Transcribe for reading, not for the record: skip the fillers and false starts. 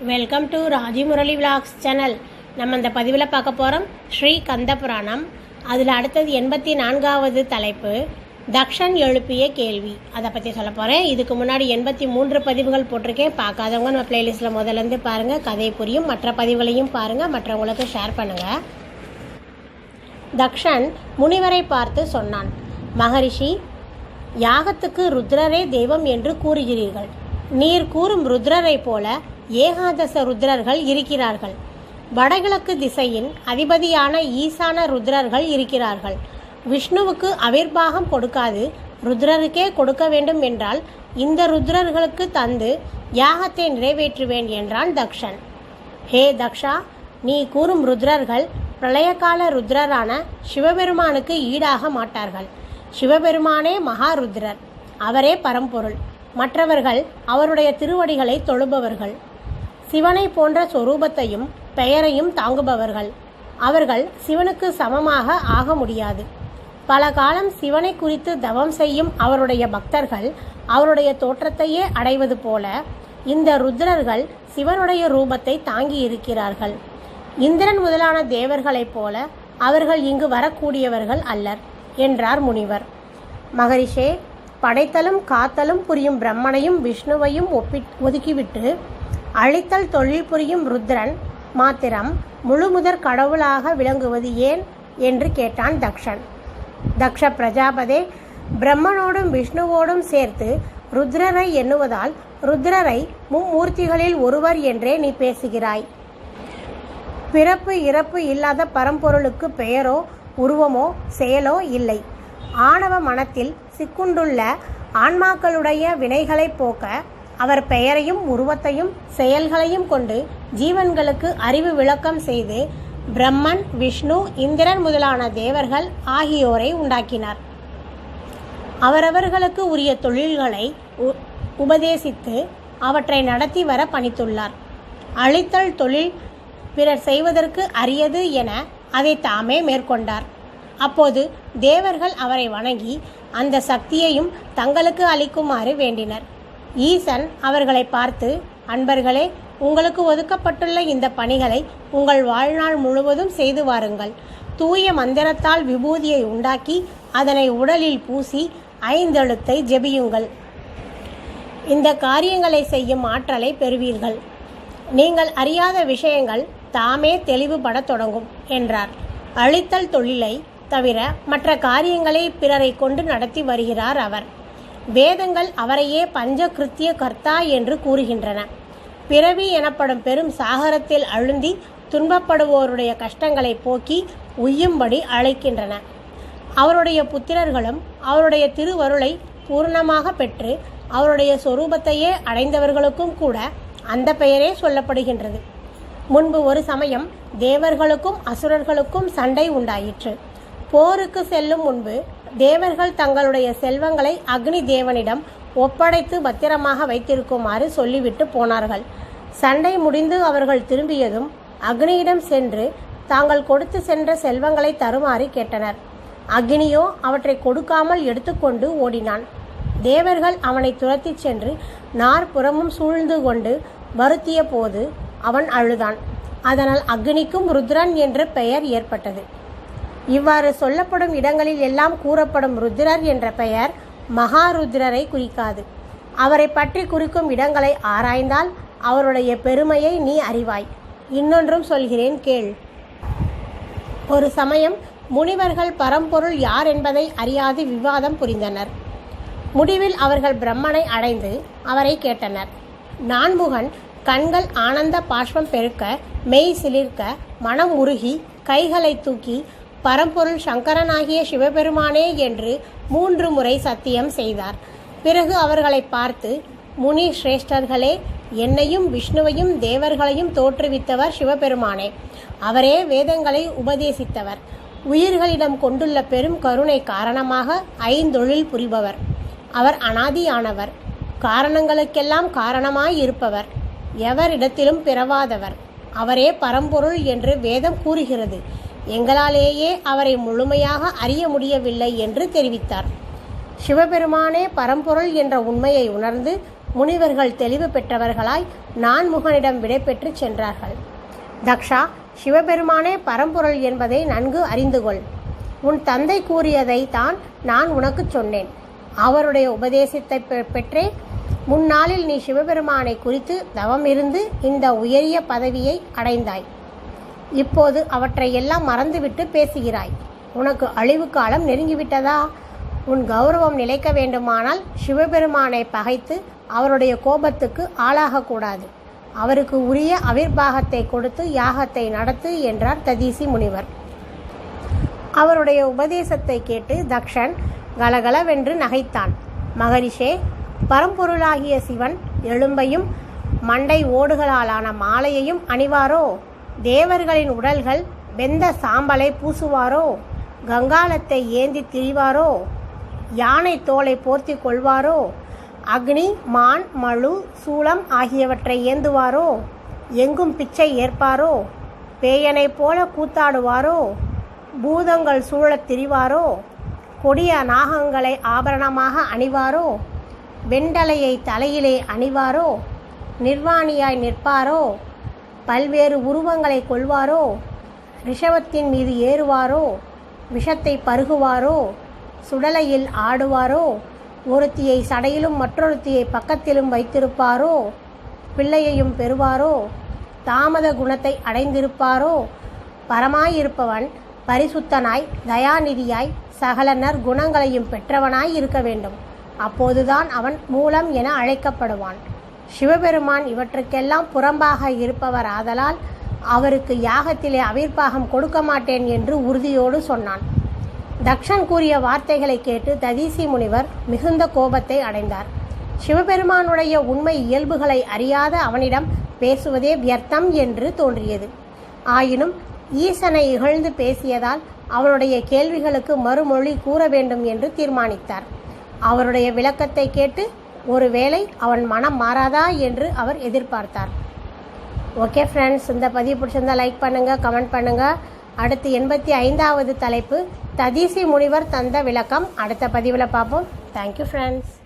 Welcome to Raji Murali vlogs channel. நம்ம இந்த பதிவில் பார்க்க போகிறோம் ஸ்ரீ கந்த புராணம். அதில் அடுத்தது 84வது தலைப்பு தக்ஷன் எழுப்பிய கேள்வி. அதை பற்றி சொல்ல போகிறேன். இதுக்கு முன்னாடி 83 பதிவுகள் போட்டிருக்கேன். பார்க்காதவங்க நம்ம பிளேலிஸ்ட்டில் முதலேருந்து பாருங்கள், கதை புரியும். மற்ற பதிவுகளையும் பாருங்கள், மற்றவங்களுக்கு ஷேர் பண்ணுங்கள். தக்ஷன் முனிவரை பார்த்து சொன்னான், மகரிஷி, யாகத்துக்கு ருத்ரரே தெய்வம் என்று கூறுகிறீர்கள். நீர் கூறும் ருத்ரரை போல ஏகாதச ருத்ரர்கள் இருக்கிறார்கள். வடகிழக்கு திசையின் அதிபதியான ஈசான ருத்ரர்கள் இருக்கிறார்கள். விஷ்ணுவுக்கு அவிர்வாகம் கொடுக்காது ருத்ரருக்கே கொடுக்க வேண்டும் என்றால் இந்த ருத்ரர்களுக்கு தந்து யாகத்தை நிறைவேற்றுவேன் என்றான் தக்ஷன். ஹே தக்ஷா, நீ கூறும் ருத்ரர்கள் பிரளயகால ருத்ரரான சிவபெருமானுக்கு ஈடாக மாட்டார்கள். சிவபெருமானே மகாருத்ரர், அவரே பரம்பொருள். மற்றவர்கள் அவருடைய திருவடிகளை தொழுபவர்கள். சிவனை போன்ற சொரூபத்தையும் பெயரையும் தாங்குபவர்கள். அவர்கள் சிவனுக்கு சமமாக ஆக முடியாது. பல காலம் சிவனை குறித்து தவம் செய்யும் அவருடைய பக்தர்கள் அவருடைய தோற்றத்தையே அடைவது போல இந்த ருத்ரர்கள் சிவனுடைய ரூபத்தை தாங்கி இருக்கிறார்கள். இந்திரன் முதலான தேவர்களைப் போல அவர்கள் இங்கு வரக்கூடியவர்கள் அல்லர் என்றார் முனிவர். மகரிஷே, படைத்தலும் காத்தலும் புரியும் பிரம்மனையும் விஷ்ணுவையும் ஒதுக்கிவிட்டு அழித்தல் தொழில் புரியும் ருத்ரன் மாத்திரம் முழுமுதற் கடவுளாக விளங்குவது ஏன் என்று கேட்டான் தக்ஷன். தக்ஷ பிரஜாபதே, பிரம்மனோடும் விஷ்ணுவோடும் சேர்த்து ருத்ரரை எண்ணுவதால் ருத்ரரை மும்மூர்த்திகளில் ஒருவர் என்றே நீ பேசுகிறாய். பிறப்பு இறப்பு இல்லாத பரம்பொருளுக்கு பெயரோ உருவமோ செயலோ இல்லை. ஆணவ மனத்தில் சிக்குண்டுள்ள ஆன்மாக்களுடைய வினைகளை போக்க அவர் பெயரையும் உருவத்தையும் செயல்களையும் கொண்டு ஜீவன்களுக்கு அறிவு விளக்கம் செய்து பிரம்மன், விஷ்ணு, இந்திரன் முதலான தேவர்கள் ஆகியோரை உண்டாக்கினார். அவரவர்களுக்கு உரிய தொழில்களை உபதேசித்து அவற்றை நடத்தி வர பணித்துள்ளார். அழித்தல் தொழில் பிறர் செய்வதற்கு அரியது என அதை தாமே மேற்கொண்டார். அப்போது தேவர்கள் அவரை வணங்கி அந்த சக்தியையும் தங்களுக்கு அளிக்குமாறு வேண்டினர். ஈசன் அவர்களை பார்த்து, அன்பர்களே, உங்களுக்கு ஒதுக்கப்பட்டுள்ள இந்த பணிகளை உங்கள் வாழ்நாள் முழுவதும் செய்து வாருங்கள். தூய மந்திரத்தால் விபூதியை உண்டாக்கி அதனை உடலில் பூசி 5 எழுத்தை ஜெபியுங்கள். இந்த காரியங்களை செய்யும் ஆற்றலை பெறுவீர்கள். நீங்கள் அறியாத விஷயங்கள் தாமே தெளிவுபட தொடங்கும் என்றார். அழித்தல் தொழிலை தவிர மற்ற காரியங்களை பிறரை கொண்டு நடத்தி வருகிறார் அவர். வேதங்கள் அவரையே பஞ்சகிருத்திய கர்த்தா என்று கூறுகின்றன. பிறவி எனப்படும் பெரும் சாகரத்தில் அழுந்தி துன்பப்படுவோருடைய கஷ்டங்களை போக்கி உய்யும்படி அழைக்கின்றன. அவருடைய புத்திரர்களும் அவருடைய திருவருளை பூர்ணமாக பெற்று அவருடைய சொரூபத்தையே அடைந்தவர்களுக்கும் கூட அந்த பெயரே சொல்லப்படுகின்றது. முன்பு ஒரு சமயம் தேவர்களுக்கும் அசுரர்களுக்கும் சண்டை உண்டாயிற்று. போருக்கு செல்லும் முன்பு தேவர்கள் தங்களுடைய செல்வங்களை அக்னி தேவனிடம் ஒப்படைத்து பத்திரமாக வைத்திருக்குமாறு சொல்லிவிட்டு போனார்கள். சண்டை முடிந்து அவர்கள் திரும்பியதும் அக்னியிடம் சென்று தாங்கள் கொடுத்து சென்ற செல்வங்களை தருமாறு கேட்டனர். அக்னியோ அவற்றை கொடுக்காமல் எடுத்துக்கொண்டு ஓடினான். தேவர்கள் அவனை துரத்தி சென்று நாற்புறமும் சூழ்ந்து கொண்டு வருத்திய போது அவன் அழுதான். அதனால் அக்னிக்கும் ருத்ரன் என்ற பெயர் ஏற்பட்டது. இவ்வாறு சொல்லப்படும் இடங்களில் எல்லாம் கூறப்படும் ருத்ரர் என்ற பெயர் மகாருத்ரரை குறிக்காது. அவரை பற்றி குறிக்கும் இடங்களை ஆராய்ந்தால் அவருடைய பெருமையை நீ அறிவாய். இன்னொன்றும் சொல்கிறேன் கேள். ஒரு சமயம் முனிவர்கள் பரம்பொருள் யார் என்பதை அறியாது விவாதம் புரிந்தனர். முடிவில் அவர்கள் பிரம்மனை அடைந்து அவரை கேட்டனர். நான்முகன் கண்கள் ஆனந்த பாஷ்பம் பெருக்க, மெய் சிலிர்க்க, மனம் உருகி, கைகளை தூக்கி பரம்பொருள் சங்கரனாகிய சிவபெருமானே என்று 3 முறை சத்தியம் செய்தார். பிறகு அவர்களை பார்த்து, முனி சிரேஷ்டர்களே, என்னையும் விஷ்ணுவையும் தேவர்களையும் தோற்றுவித்தவர் சிவபெருமானே. அவரே வேதங்களை உபதேசித்தவர். உயிர்களிடம் கொண்டுள்ள பெரும் கருணை காரணமாக 5 தொழில் புரிபவர். அவர் அனாதியானவர், காரணங்களுக்கெல்லாம் காரணமாய் இருப்பவர், எவரிடத்திலும் பிறவாதவர். அவரே பரம்பொருள் என்று வேதம் கூறுகிறது. எங்களாலேயே அவரை முழுமையாக அறிய முடியவில்லை என்று தெரிவித்தார். சிவபெருமானே பரம்பொருள் என்ற உண்மையை உணர்ந்து முனிவர்கள் தெளிவு பெற்றவர்களாய் நான்முகனிடம் விடைபெற்று சென்றார்கள். தக்ஷா, சிவபெருமானே பரம்பொருள் என்பதை நன்கு அறிந்து கொள். உன் தந்தை கூறியதை தான் நான் உனக்கு சொன்னேன். அவருடைய உபதேசத்தை பெற்றே முன்னாளில் நீ சிவபெருமானை குறித்து தவம் இருந்து இந்த உயரிய பதவியை அடைந்தாய். இப்போது அவற்றை எல்லாம் மறந்துவிட்டு பேசுகிறாய். உனக்கு அழிவு காலம் நெருங்கிவிட்டதா? உன் கௌரவம் நிலைக்க வேண்டுமானால் சிவபெருமானை பகைத்து அவருடைய கோபத்துக்கு ஆளாகக்கூடாது. அவருக்கு உரிய அவிர்வாகத்தை கொடுத்து யாகத்தை நடத்து என்றார் ததீசி முனிவர். அவருடைய உபதேசத்தை கேட்டு தக்ஷன் கலகலவென்று நகைத்தான். மகரிஷே, பரம்பொருளாகிய சிவன் எலும்பையும் மண்டை ஓடுகளாலான மாலையையும் அணிவாரோ? தேவர்களின் உடல்கள் வெந்த சாம்பலை பூசுவாரோ? கங்காளத்தை ஏந்தி திரிவாரோ? யானை தோலை போர்த்தி கொள்வாரோ? அக்னி, மான், மழு, சூளம் ஆகியவற்றை ஏந்துவாரோ? எங்கும் பிச்சை ஏற்பாரோ? பேயனை போல கூத்தாடுவாரோ? பூதங்கள் சூழத் திரிவாரோ? கொடிய நாகங்களை ஆபரணமாக அணிவாரோ? வெண்டலையை தலையிலே அணிவாரோ? நிர்வாணியாய் நிற்பாரோ? பல்வேறு உருவங்களை கொள்வாரோ? ரிஷவத்தின் மீது ஏறுவாரோ? விஷத்தை பருகுவாரோ? சுடலையில் ஆடுவாரோ? ஒருத்தியை சடையிலும் மற்றொருத்தியை பக்கத்திலும் வைத்திருப்பாரோ? பிள்ளையையும் பெறுவாரோ? தாமத குணத்தை அடைந்திருப்பாரோ? பரமாயிருப்பவன் பரிசுத்தனாய் தயாநிதியாய் சகல நற்குணங்களையும் பெற்றவனாய் இருக்க வேண்டும். அப்போதுதான் அவன் மூலம் என அழைக்கப்படுவான். சிவபெருமான் இவற்றுக்கெல்லாம் புறம்பாக இருப்பவர் ஆதலால் அவருக்கு யாகத்திலே அவிர்வாகம் கொடுக்க மாட்டேன் என்று உறுதியோடு சொன்னான். தக்ஷன் கூறிய வார்த்தைகளை கேட்டு ததீசி முனிவர் மிகுந்த கோபத்தை அடைந்தார். சிவபெருமானுடைய உண்மை இயல்புகளை அறியாத அவனிடம் பேசுவதே வியர்த்தம் என்று தோன்றியது. ஆயினும் ஈசனை இகழ்ந்து பேசியதால் அவனுடைய கேள்விகளுக்கு மறுமொழி கூற வேண்டும் என்று தீர்மானித்தார். அவருடைய விளக்கத்தை கேட்டு ஒருவேளை அவன் மனம் மாறாதா என்று அவர் எதிர்பார்த்தார். ஓகே ஃப்ரெண்ட்ஸ், இந்த பதிவு பிடிச்சிருந்தா லைக் பண்ணுங்கள், கமெண்ட் பண்ணுங்கள். அடுத்து 85வது தலைப்பு ததீசி முனிவர் தந்த விளக்கம் அடுத்த பதிவில் பார்ப்போம். Thank you friends.